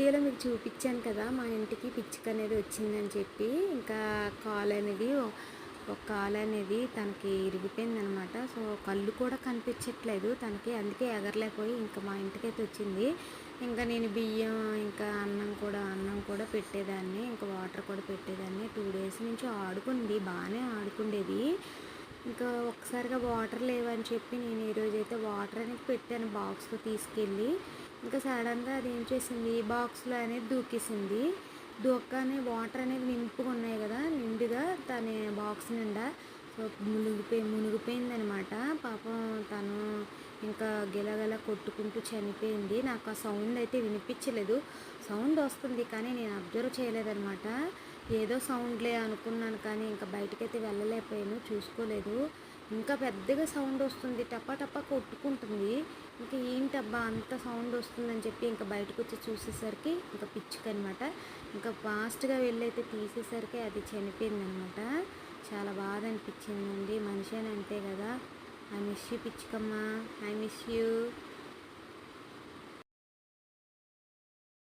వీడియోలో మీకు చూపించాను కదా మా ఇంటికి పిచ్చుక అనేది వచ్చిందని చెప్పి. ఇంకా ఒక కాలు అనేది తనకి ఇరిగిపోయిందనమాట. సో కళ్ళు కూడా కనిపించట్లేదు తనకి, అందుకే ఎగరలేకపోయి ఇంకా మా ఇంటికైతే వచ్చింది. ఇంకా నేను బియ్యం ఇంకా అన్నం కూడా పెట్టేదాన్ని, ఇంకా వాటర్ కూడా పెట్టేదాన్ని. 2 డేస్ నుంచి ఆడుకుంది, బాగానే ఆడుకుండేది. ఇంకా ఒక్కసారిగా వాటర్ లేవని చెప్పి నేను ఈరోజైతే వాటర్ అనేది పెట్టాను బాక్స్లో తీసుకెళ్ళి. ఇంకా సడన్గా అది ఏం చేసింది, బాక్స్లో అనేది దూకేసింది. దూకగానే వాటర్ అనేది నింపుకున్నాయి కదా నిండుగా తన బాక్స్ నిండా. సో మునిగిపోయిందనమాట పాపం. తను ఇంకా గిలగల కొట్టుకుంటూ చనిపోయింది. నాకు ఆ సౌండ్ అయితే వినిపించలేదు. సౌండ్ వస్తుంది కానీ నేను అబ్జర్వ్ చేయలేదనమాట. ఏదో సౌండ్లే అనుకున్నాను కానీ ఇంకా బయటకైతే వెళ్ళలేకపోయాను, చూసుకోలేదు. ఇంకా పెద్దగా సౌండ్ వస్తుంది, టపా టపా కొట్టుకుంటుంది. ఇంకా ఏంటబ్బా అంత సౌండ్ వస్తుందని చెప్పి ఇంకా బయటకు వచ్చి చూసేసరికి ఇంకా పిచ్చుక అనమాట. ఇంకా ఫాస్ట్గా వెళ్ళైతే తీసేసరికి అది చనిపోయిందనమాట. చాలా బాధ అనిపించిందండి. మనిషి అని అంతే కదా. ఐ మిస్ యూ పిచ్చుకమ్మ, ఐ మిస్ యూ.